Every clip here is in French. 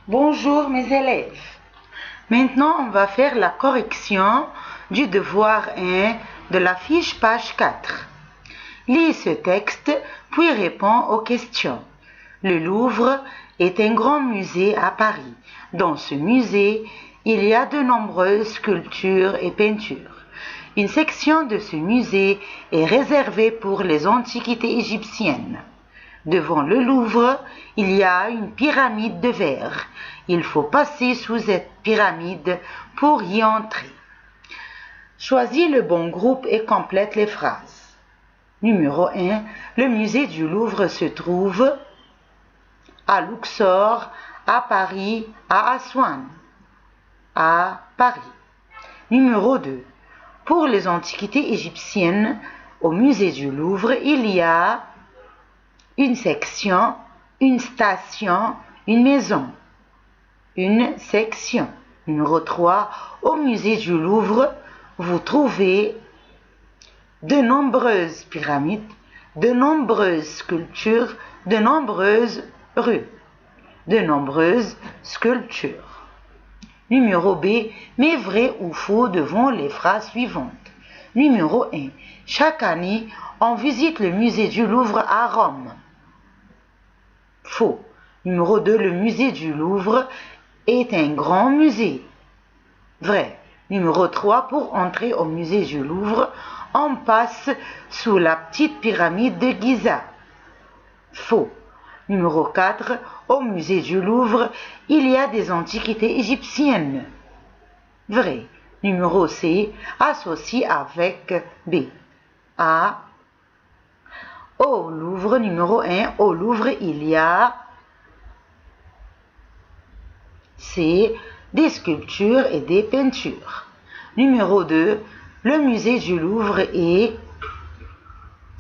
Bonjour mes élèves. Maintenant, on va faire la correction du devoir 1 de la fiche page 4. Lis ce texte, puis réponds aux questions. Le Louvre est un grand musée à Paris. Dans ce musée, il y a de nombreuses sculptures et peintures. Une section de ce musée est réservée pour les antiquités égyptiennes. Devant le Louvre, il y a une pyramide de verre. Il faut passer sous cette pyramide pour y entrer. Choisis le bon groupe et complète les phrases. Numéro 1. Le musée du Louvre se trouve à Luxor, à Paris, à Aswan. À Paris. Numéro 2. Pour les antiquités égyptiennes, au musée du Louvre, il y a une section, une station, une maison. Une section. Numéro 3. Au musée du Louvre, vous trouvez de nombreuses pyramides, de nombreuses sculptures, de nombreuses rues, de nombreuses sculptures. Numéro B. Mais vrai ou faux devant les phrases suivantes. Numéro 1. Chaque année, on visite le musée du Louvre à Rome. Faux. Numéro 2. Le musée du Louvre est un grand musée. Vrai. Numéro 3. Pour entrer au musée du Louvre, on passe sous la petite pyramide de Giza. Faux. Numéro 4. Au musée du Louvre, il y a des antiquités égyptiennes. Vrai. Numéro C. Associe avec B. A. Au Louvre, numéro 1. Au Louvre, il y a C. Des sculptures et des peintures. Numéro 2. Le musée du Louvre est,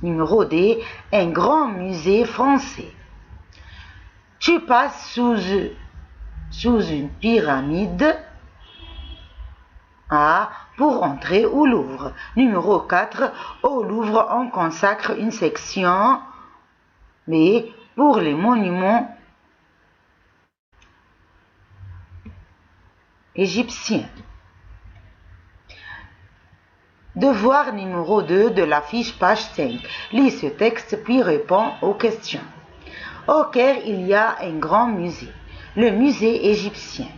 numéro D, un grand musée français. Tu passes sous une pyramide A pour entrer au Louvre. Numéro 4. Au Louvre, on consacre une section B pour les monuments égyptiens. Devoir numéro 2 de la fiche page 5. Lis ce texte puis réponds aux questions. Au Caire, il y a un grand musée, le musée égyptien.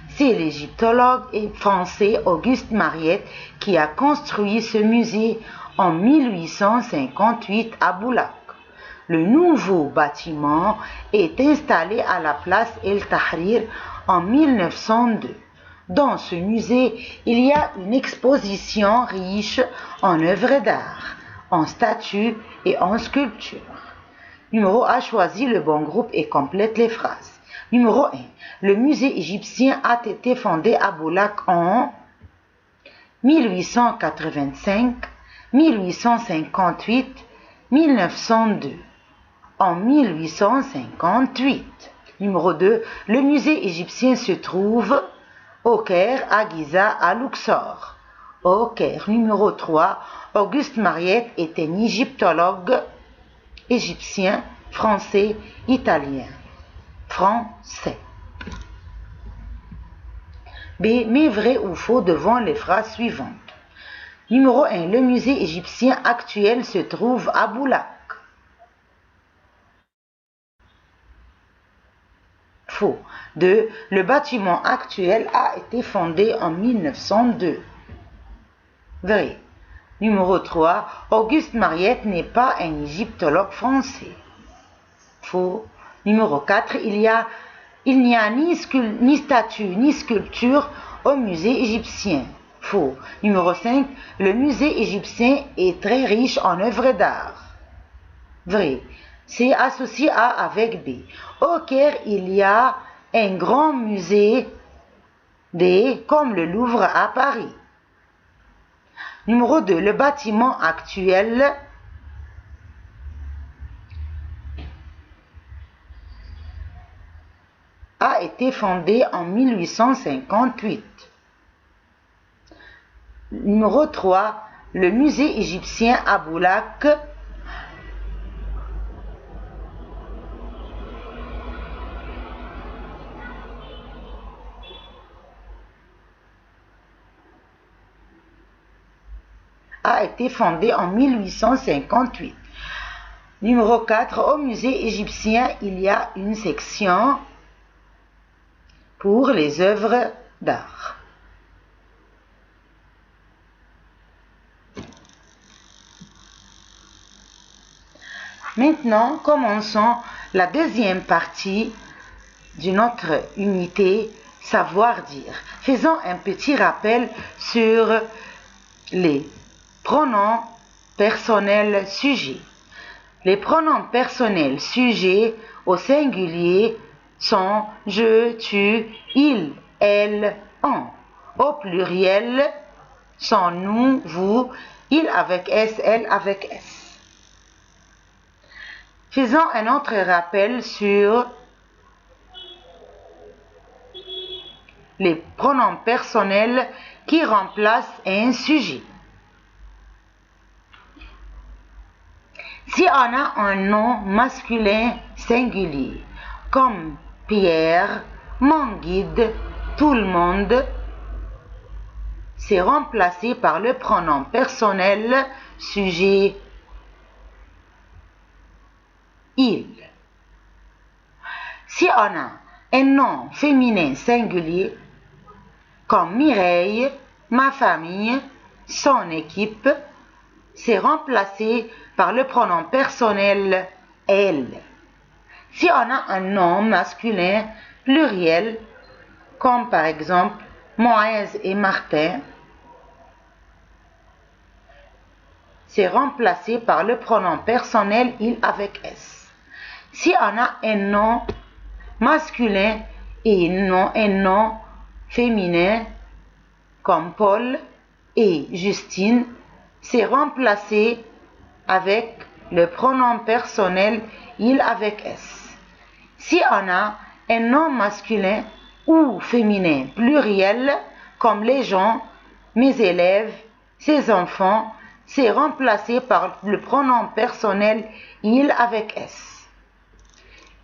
C'est l'égyptologue français Auguste Mariette qui a construit ce musée en 1858 à Boulak. Le nouveau bâtiment est installé à la place El Tahrir en 1902. Dans ce musée, il y a une exposition riche en œuvres d'art, en statues et en sculptures. Numéro A. Choisis le bon groupe et complète les phrases. Numéro 1. Le musée égyptien a été fondé à Boulak en 1885, 1858, 1902. En 1858. Numéro 2. Le musée égyptien se trouve au Caire, à Giza, à Luxor. Au Caire. Numéro 3. Auguste Mariette est un égyptologue égyptien, français, italien. Français. B. Mais vrai ou faux devant les phrases suivantes. Numéro 1. Le musée égyptien actuel se trouve à Boulak. Faux. 2. Le bâtiment actuel a été fondé en 1902. Vrai. Numéro 3. Auguste Mariette n'est pas un égyptologue français. Faux. Numéro 4. Il n'y a ni statue ni sculpture au musée égyptien. Faux. Numéro 5. Le musée égyptien est très riche en œuvres d'art. Vrai. C'est associé A avec B. Au Caire, il y a un grand musée D comme le Louvre à Paris. Numéro 2. Le bâtiment actuel a été fondé en 1858. Numéro 3. Le musée égyptien à Boulak a été fondée en 1858. Numéro 4. Au musée égyptien, il y a une section pour les œuvres d'art. Maintenant, commençons la deuxième partie de notre unité Savoir dire. Faisons un petit rappel sur les pronoms personnels sujets. Les pronoms personnels sujets au singulier sont je, tu, il, elle, on. Au pluriel sont nous, vous, il avec S, elle avec S. Faisons un autre rappel sur les pronoms personnels qui remplacent un sujet. Si on a un nom masculin singulier, comme Pierre, mon guide, tout le monde, c'est remplacé par le pronom personnel sujet il. Si on a un nom féminin singulier, comme Mireille, ma famille, son équipe, c'est remplacé par le pronom personnel elle. Si on a un nom masculin pluriel, comme par exemple Moïse et Martin, c'est remplacé par le pronom personnel il avec S. Si on a un nom masculin et un nom féminin, comme Paul et Justine, c'est remplacé avec le pronom personnel il avec S. Si on a un nom masculin ou féminin pluriel, comme les gens, mes élèves, ses enfants, c'est remplacé par le pronom personnel il avec S.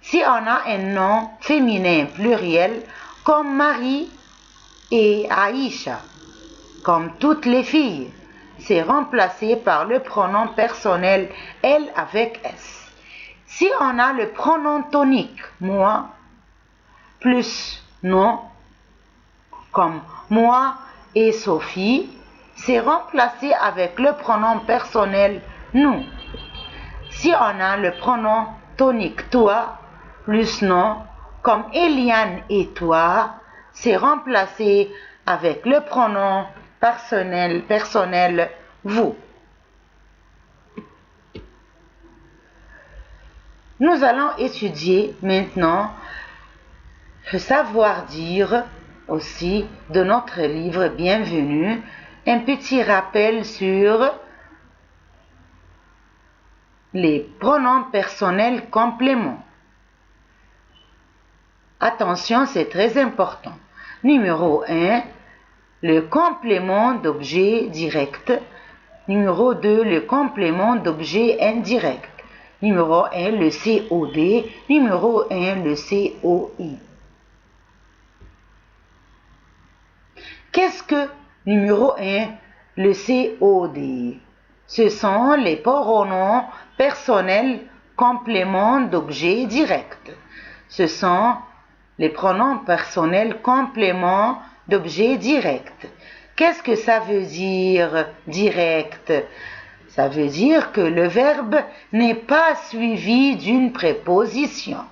Si on a un nom féminin pluriel, comme Marie et Aïcha, comme toutes les filles, c'est remplacé par le pronom personnel elle avec S. Si on a le pronom tonique moi plus non, comme moi et Sophie, c'est remplacé avec le pronom personnel nous. Si on a le pronom tonique toi plus non, comme Eliane et toi, c'est remplacé avec le pronom personnel vous. Nous allons étudier maintenant le savoir dire aussi de notre livre Bienvenue, un petit rappel sur les pronoms personnels compléments. Attention, c'est très important. Numéro 1, le complément d'objet direct. Numéro 2, le complément d'objet indirect. Numéro 1, le COD. Numéro 1, le COI. Qu'est-ce que numéro 1, le COD? Ce sont les pronoms personnels compléments d'objet direct. Ce sont les pronoms personnels compléments d'objet direct. Qu'est-ce que ça veut dire direct? Ça veut dire que le verbe n'est pas suivi d'une préposition.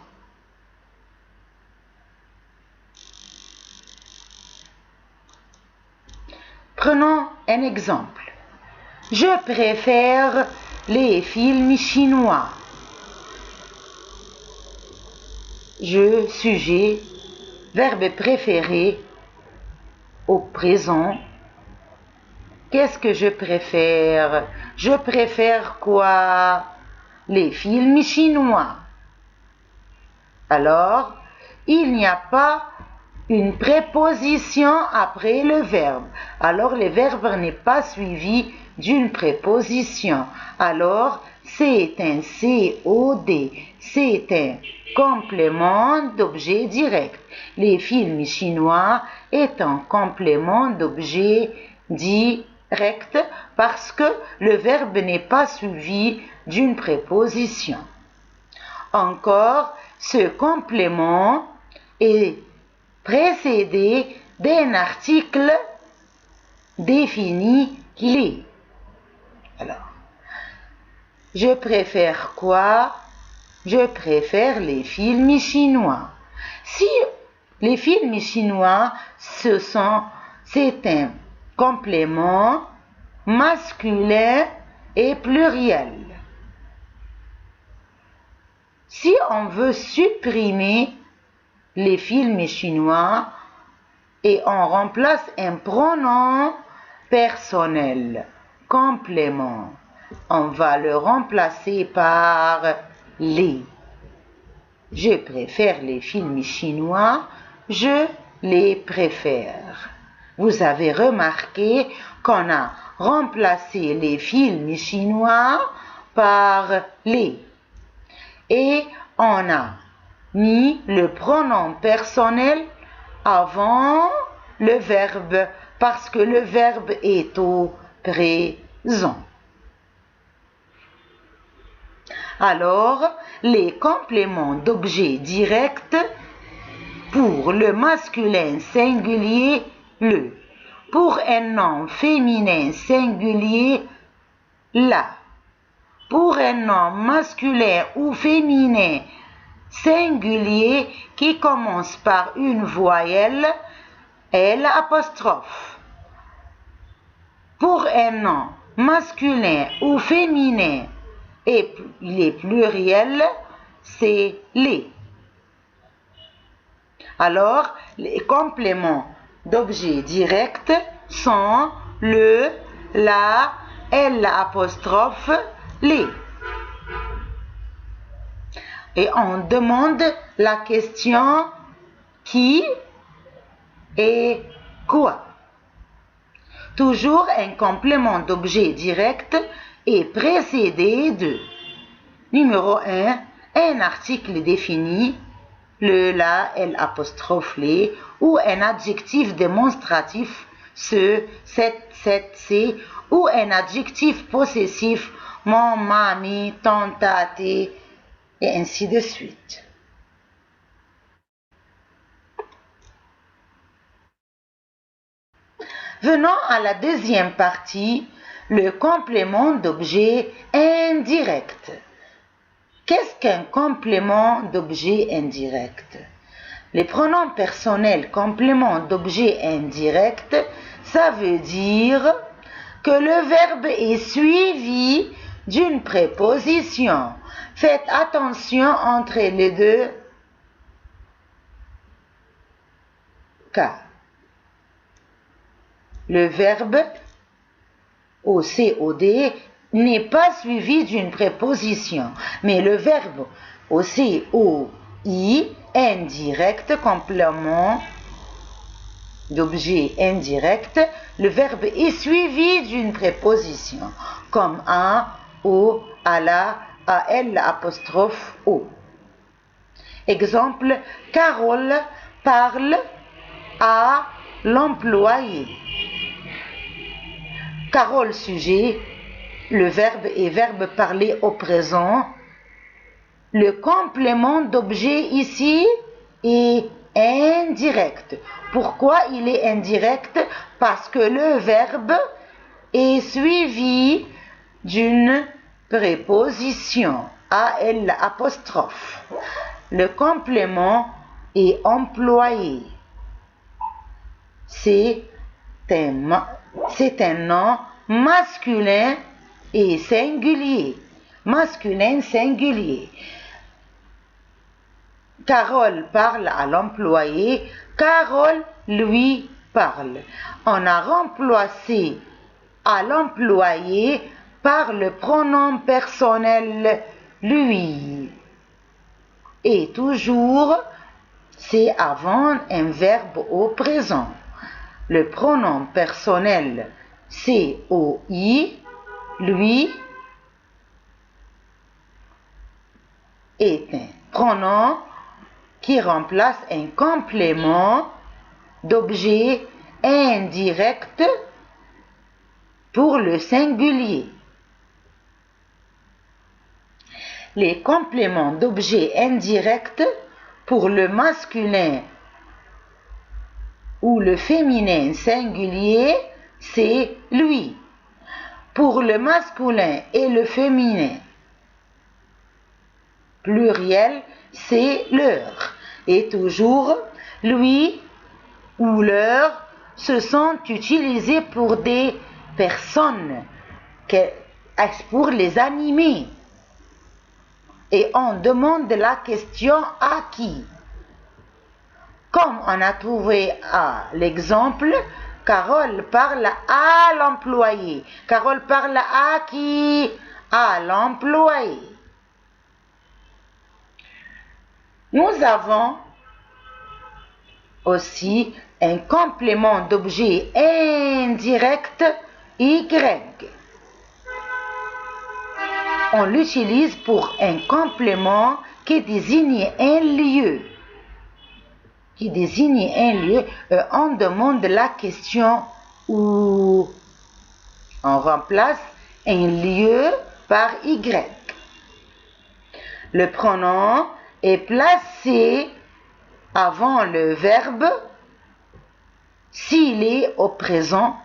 Prenons un exemple. Je préfère les films chinois. Je, sujet, verbe préféré au présent. Qu'est-ce que je préfère? Je préfère quoi? Les films chinois. Alors, il n'y a pas une préposition après le verbe. Alors, le verbe n'est pas suivi d'une préposition. Alors, c'est un COD. C'est un complément d'objet direct. Les films chinois est un complément d'objet direct. parce que le verbe n'est pas suivi d'une préposition. Encore, ce complément est précédé d'un article défini les. Alors, je préfère quoi? Je préfère les films chinois. Si les films chinois, c'est un complément masculin et pluriel. Si on veut supprimer les films chinois et on remplace un pronom personnel complément, on va le remplacer par les. Je préfère les films chinois, je les préfère. Vous avez remarqué qu'on a remplacé les films chinois par les. Et on a mis le pronom personnel avant le verbe parce que le verbe est au présent. Alors, les compléments d'objet direct pour le masculin singulier, le. Pour un nom féminin singulier, la. Pour un nom masculin ou féminin singulier qui commence par une voyelle, L'. Pour un nom masculin ou féminin et les pluriels, c'est les. Alors, les compléments d'objet direct sont le, la, L', les. Et on demande la question qui et quoi. Toujours un complément d'objet direct est précédé de numéro 1, un article défini, le, la, L', les, ou un adjectif démonstratif, ce, cette, c'est, ou un adjectif possessif, mon, ma, mi, ton, ta, tes, et ainsi de suite. Venons à la deuxième partie, le complément d'objet indirect. Qu'est-ce qu'un complément d'objet indirect? Les pronoms personnels complément d'objet indirect, ça veut dire que le verbe est suivi d'une préposition. Faites attention entre les deux cas. Le verbe au COD n'est pas suivi d'une préposition, mais le verbe au COI indirect, complément d'objet indirect, le verbe est suivi d'une préposition, comme à, au, à la, à L', O. Exemple, Carole parle à l'employé. Carole sujet, le verbe est verbe parler au présent. Le complément d'objet ici est indirect. Pourquoi il est indirect? Parce que le verbe est suivi d'une préposition, AL'. Le complément est employé. C'est un nom masculin et singulier. Masculin singulier. Carole parle à l'employé. Carole lui parle. On a remplacé à l'employé par le pronom personnel lui. Et toujours, c'est avant un verbe au présent. Le pronom personnel COI, lui, est un pronom qui remplace un complément d'objet indirect pour le singulier. Les compléments d'objets indirects pour le masculin ou le féminin singulier, c'est lui. Pour le masculin et le féminin pluriel, c'est leur. Et toujours, lui ou leur se sont utilisés pour des personnes, pour les animés. Et on demande la question à qui? Comme on a trouvé l'exemple, Carole parle à l'employé. Carole parle à qui? À l'employé. Nous avons aussi un complément d'objet indirect Y. On l'utilise pour un complément qui désigne un lieu. On demande la question où. On remplace un lieu par Y. Le pronom est placé avant le verbe s'il est au présent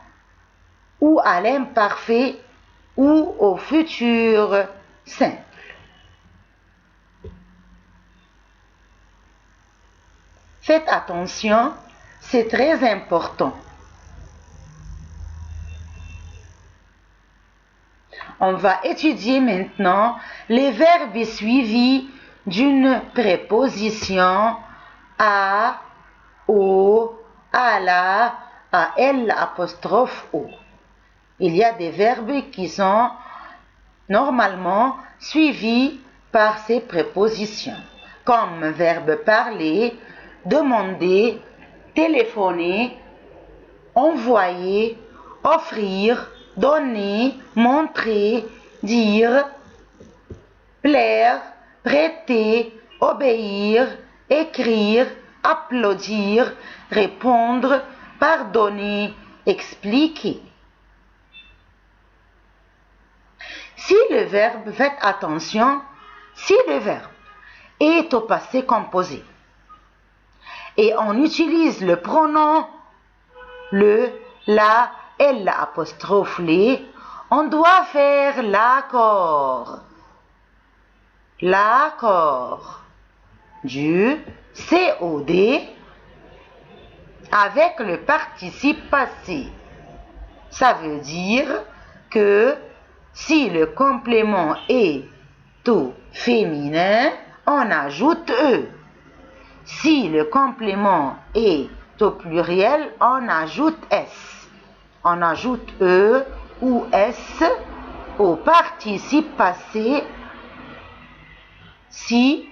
ou à l'imparfait ou au futur simple. Faites attention, c'est très important. On va étudier maintenant les verbes suivis d'une préposition à, au, à la, à L''O. Il y a des verbes qui sont normalement suivis par ces prépositions, comme verbe parler, demander, téléphoner, envoyer, offrir, donner, montrer, dire, plaire, prêter, obéir, écrire, applaudir, répondre, pardonner, expliquer. Si le verbe, faites attention, si le verbe est au passé composé et on utilise le pronom le, la, L'', on doit faire l'accord. L'accord du COD avec le participe passé. Ça veut dire que si le complément est au féminin, on ajoute E. Si le complément est au pluriel, on ajoute S. On ajoute E ou S au participe passé si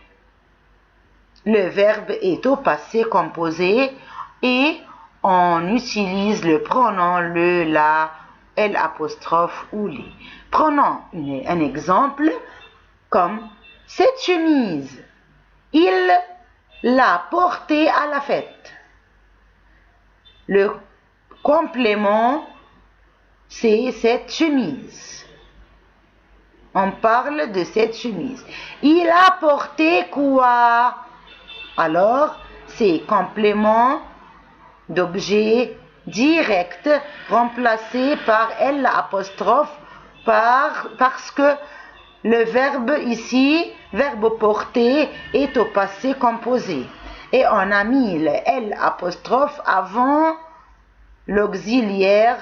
le verbe est au passé composé et on utilise le pronom le, la, L' ou les. Prenons un exemple comme cette chemise. Il l'a portée à la fête. Le complément, c'est cette chemise. On parle de cette chemise. Il a porté quoi? Alors, c'est complément d'objet direct remplacé par L' parce que le verbe ici, verbe porter, est au passé composé. Et on a mis le L' avant l'auxiliaire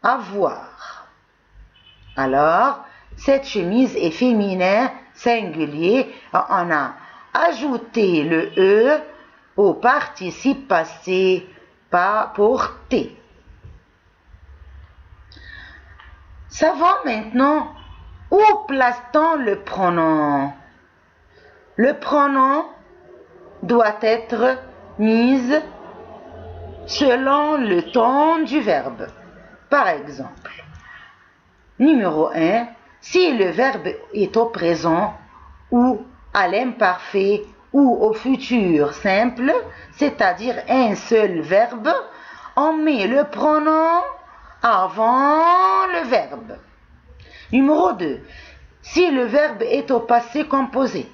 avoir. Alors, cette chemise est féminin, singulier. On a ajouté le E au participe passé pas porté. Savons maintenant où place-t-on le pronom? Le pronom doit être mis selon le ton du verbe. Par exemple, numéro 1, si le verbe est au présent ou à l'imparfait ou au futur simple, c'est-à-dire un seul verbe, on met le pronom avant le verbe. Numéro 2. Si le verbe est au passé composé,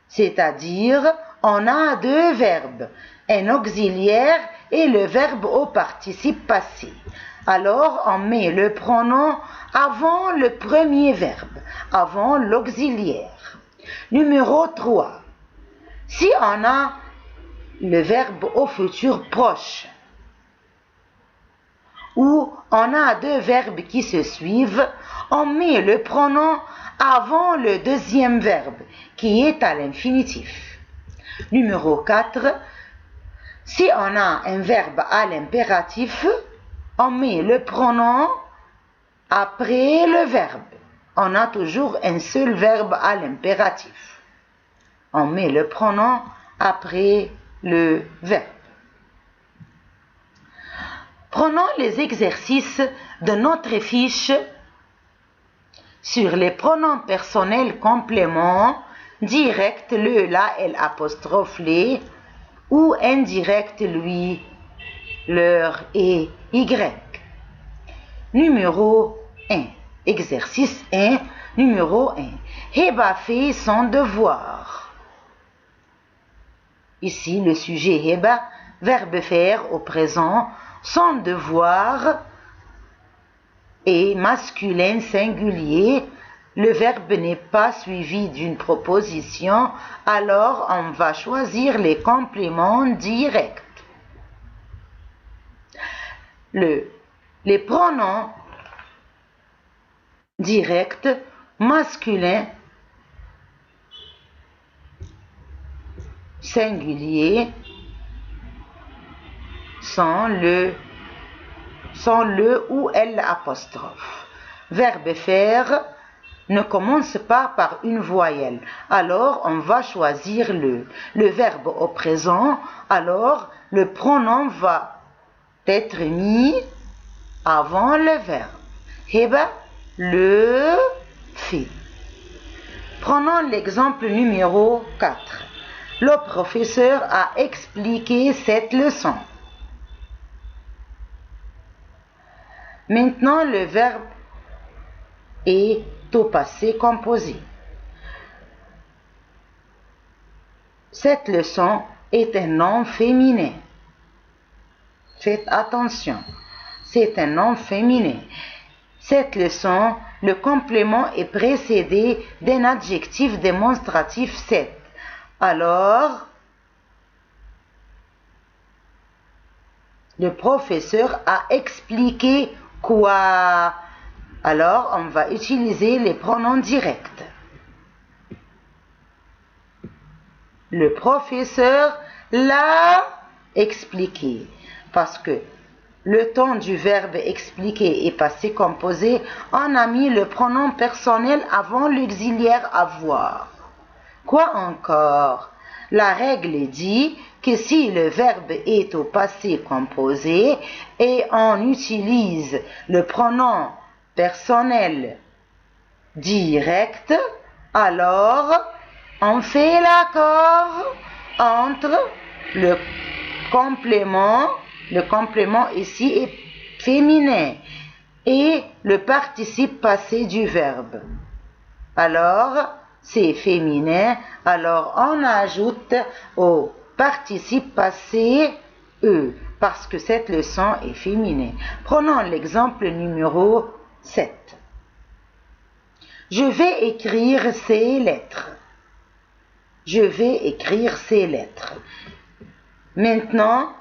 c'est-à-dire on a deux verbes, un auxiliaire et le verbe au participe passé. Alors on met le pronom avant le premier verbe, avant l'auxiliaire. Numéro 3. Si on a le verbe au futur proche, où on a deux verbes qui se suivent, on met le pronom avant le deuxième verbe, qui est à l'infinitif. Numéro 4. Si on a un verbe à l'impératif, on met le pronom après le verbe. On a toujours un seul verbe à l'impératif. On met le pronom après le verbe. Prenons les exercices de notre fiche sur les pronoms personnels compléments, direct le, la, l'apostrophe, les, ou indirect lui, leur et y. Numéro 1. Exercice 1. Numéro 1. Heba fait son devoir. Ici, le sujet Heba, verbe faire au présent, son devoir est masculin singulier. Le verbe n'est pas suivi d'une proposition, alors on va choisir les compléments directs. Les pronoms directs masculins singuliers sont le ou l'apostrophe. Verbe faire ne commence pas par une voyelle, alors on va choisir le verbe au présent, alors le pronom va être mis avant le verbe. Heba le fait. Prenons l'exemple numéro 4. Le professeur a expliqué cette leçon. Maintenant, le verbe est au passé composé. Cette leçon est un nom féminin. Faites attention, c'est un nom féminin. Cette leçon, le complément est précédé d'un adjectif démonstratif 7. Alors, le professeur a expliqué quoi? Alors, on va utiliser les pronoms directs. Le professeur l'a expliqué. Parce que le temps du verbe expliquer est passé composé, on a mis le pronom personnel avant l'auxiliaire avoir. Quoi encore? La règle dit que si le verbe est au passé composé et on utilise le pronom personnel direct, alors on fait l'accord entre le complément ici est féminin et le participe passé du verbe. Alors, c'est féminin, alors on ajoute au participe passé E, parce que cette leçon est féminin. Prenons l'exemple numéro 7. Je vais écrire ces lettres. Je vais écrire ces lettres. Maintenant,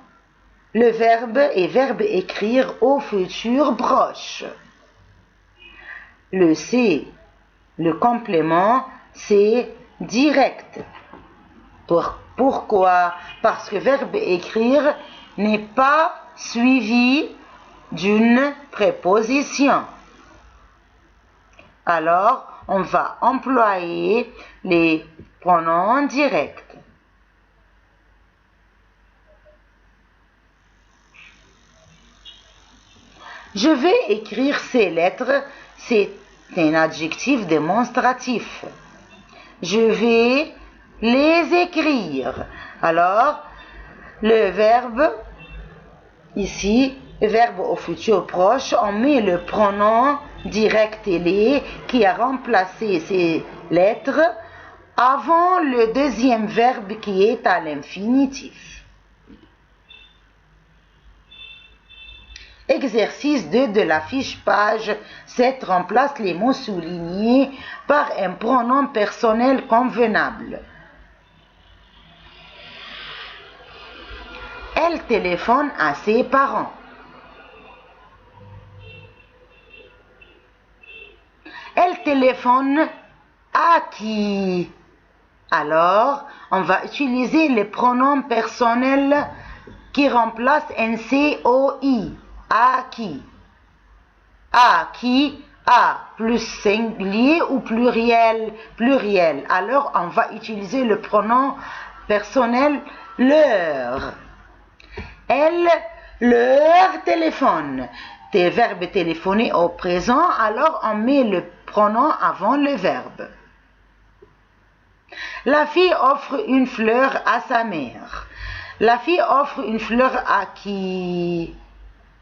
le verbe est verbe écrire au futur proche. Le C, le complément, c'est direct. Pourquoi? Parce que verbe écrire n'est pas suivi d'une préposition. Alors, on va employer les pronoms directs. Je vais écrire ces lettres, c'est un adjectif démonstratif. Je vais les écrire. Alors, le verbe ici verbe au futur proche, on met le pronom direct les qui a remplacé ces lettres avant le deuxième verbe qui est à l'infinitif. Exercice 2 de la fiche page 7 remplace les mots soulignés par un pronom personnel convenable. Elle téléphone à ses parents. Elle téléphone à qui? Alors, on va utiliser les pronoms personnels qui remplacent un COI. À qui? À qui? À plus singulier ou pluriel? Pluriel. Alors, on va utiliser le pronom personnel leur. Elle leur téléphone. Des verbes téléphoner au présent, alors on met le pronom avant le verbe. La fille offre une fleur à sa mère. La fille offre une fleur à qui?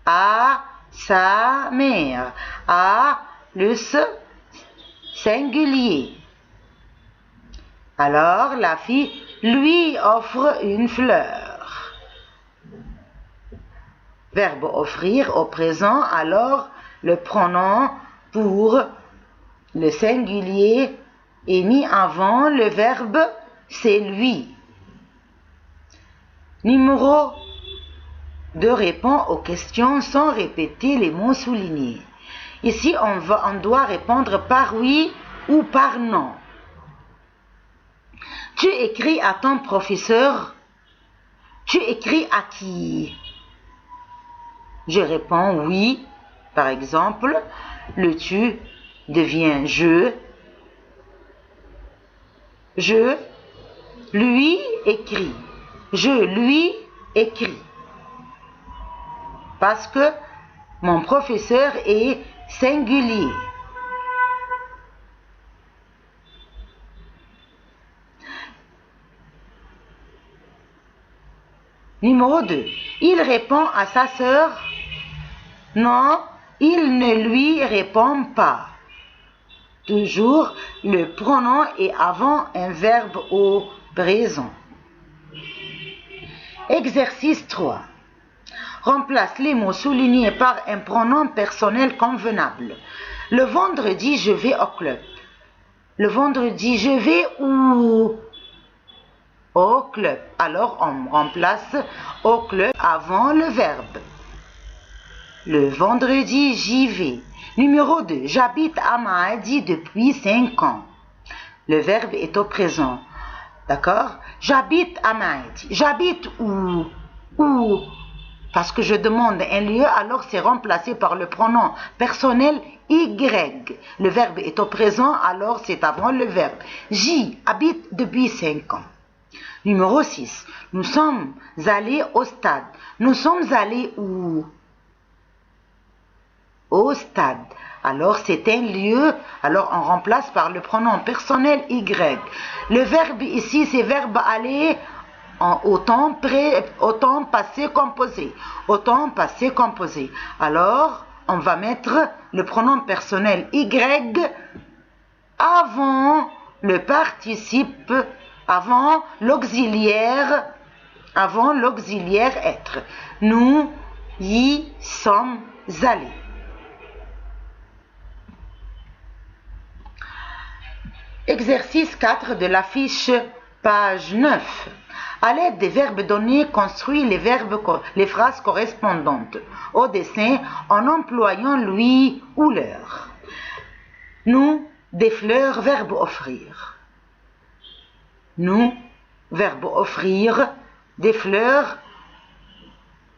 À sa mère. À le singulier. Alors la fille lui offre une fleur. Verbe offrir au présent, alors le pronom pour le singulier est mis avant le verbe c'est lui. Numéro 2 répond aux questions sans répéter les mots soulignés. Ici, on doit répondre par oui ou par non. Tu écris à ton professeur. Tu écris à qui? Je réponds oui. Par exemple, le tu devient je. Je lui écris. Je lui écris. Parce que mon professeur est singulier. Numéro 2. Il répond à sa sœur. Non, il ne lui répond pas. Toujours, le pronom est avant un verbe au présent. Exercice 3. Remplace les mots soulignés par un pronom personnel convenable. Le vendredi, je vais au club. Le vendredi, je vais où? Au club. Alors, on remplace au club avant le verbe. Le vendredi, j'y vais. Numéro 2. J'habite à Maadi depuis 5 ans. Le verbe est au présent. D'accord? J'habite à Maadi. J'habite où? Où? Parce que je demande un lieu, alors c'est remplacé par le pronom personnel Y. Le verbe est au présent, alors c'est avant le verbe. J'y habite depuis 5 ans. Numéro 6. Nous sommes allés au stade. Nous sommes allés où? Au stade. Alors c'est un lieu, alors on remplace par le pronom personnel Y. Le verbe ici, c'est verbe aller au temps passé composé. Au temps passé composé. Alors, on va mettre le pronom personnel Y avant le participe, avant l'auxiliaire être. Nous y sommes allés. Exercice 4 de la fiche page 9. À l'aide des verbes donnés, construis les phrases correspondantes au dessin en employant lui ou leur. Nous, des fleurs, verbe offrir. Nous, verbe offrir, des fleurs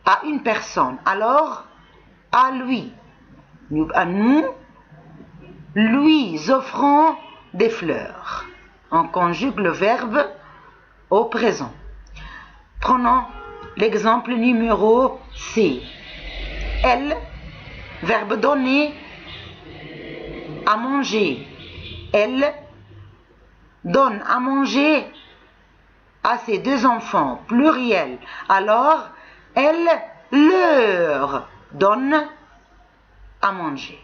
à une personne. Alors, à lui. À nous, lui offrons des fleurs. On conjugue le verbe au présent. Prenons l'exemple numéro C. Elle, verbe donné, à manger. Elle donne à manger à ses 2 enfants, pluriel. Alors, elle leur donne à manger.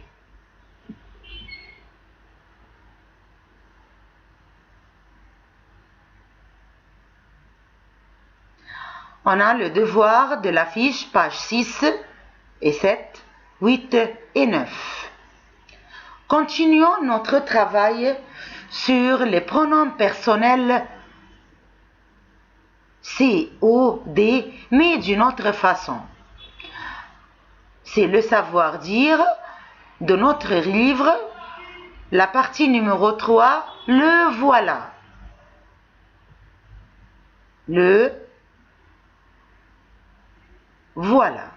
On a le devoir de la fiche, page 6 et 7, 8 et 9. Continuons notre travail sur les pronoms personnels COD, mais d'une autre façon. C'est le savoir-dire de notre livre, la partie numéro 3, le voilà. Le voilà.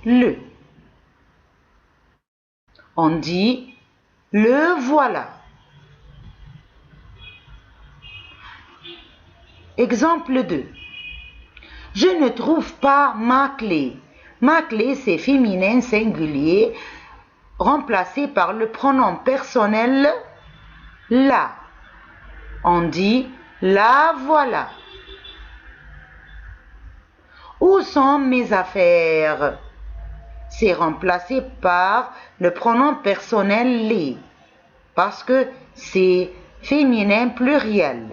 Le. On dit le voilà. Exemple 2. Je ne trouve pas ma clé. Ma clé, c'est féminin singulier, remplacé par le pronom personnel la. On dit la voilà. Où sont mes affaires? C'est remplacé par le pronom personnel les, parce que c'est féminin pluriel.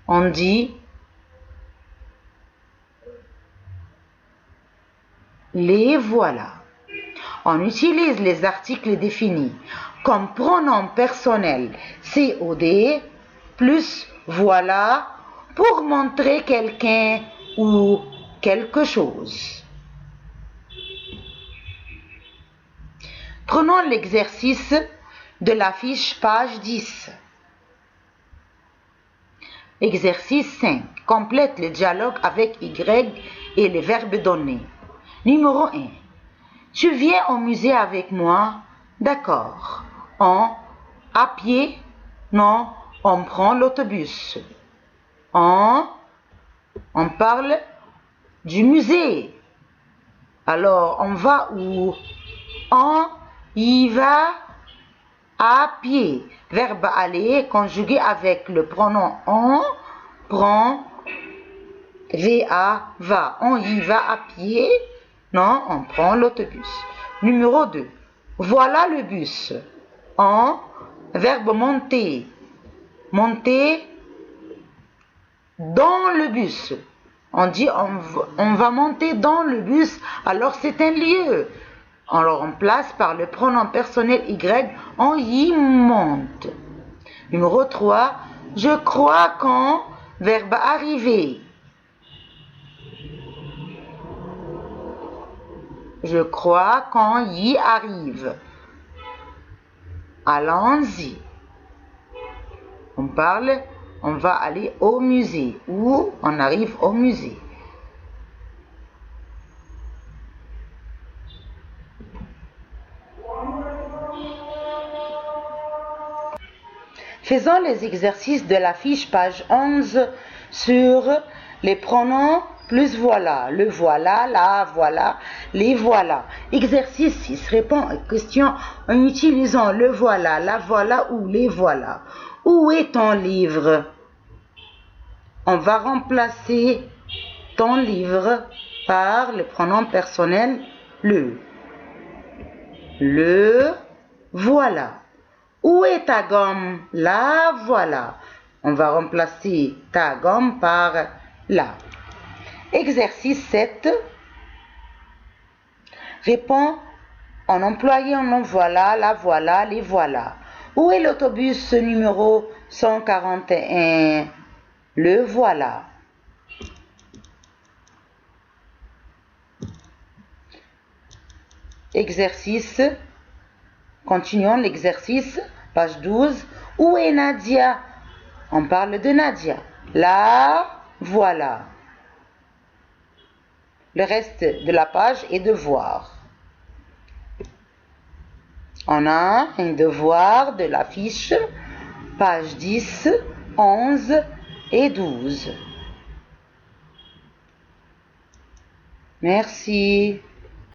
On dit les voilà. On utilise les articles définis comme pronom personnel COD plus voilà pour montrer quelqu'un ou quelque chose. Prenons l'exercice de la fiche page 10. Exercice 5. Complète le dialogue avec Y et les verbes donnés. Numéro 1. Tu viens au musée avec moi? D'accord. À pied? Non, on prend l'autobus. On parle du musée. Alors, on va où? On y va à pied. Verbe aller conjugué avec le pronom on, prend, va. On y va à pied. Non, on prend l'autobus. Numéro 2. Voilà le bus. Verbe monter. Monter dans le bus. On dit on va monter dans le bus, alors c'est un lieu. On le remplace par le pronom personnel Y, on y monte. Numéro 3. Je crois qu'en, verbe arriver. Je crois qu'on y arrive. Allons-y. On va aller au musée ou on arrive au musée. Faisons les exercices de la fiche page 11 sur les pronoms plus voilà, le voilà, la voilà, les voilà. Exercice 6. Répond aux questions en utilisant le voilà, la voilà ou les voilà. Où est ton livre? On va remplacer ton livre par le pronom personnel le. Le voilà. Où est ta gomme? La voilà. On va remplacer ta gomme par la. Exercice 7. Réponds en employant le voilà, la voilà, les voilà. Où est l'autobus numéro 141? Le voilà. Exercice. Continuons l'exercice. Page 12. Où est Nadia? On parle de Nadia. La voilà. Le reste de la page est devoir. On a un devoir de la fiche, page 10, 11 et 12. Merci.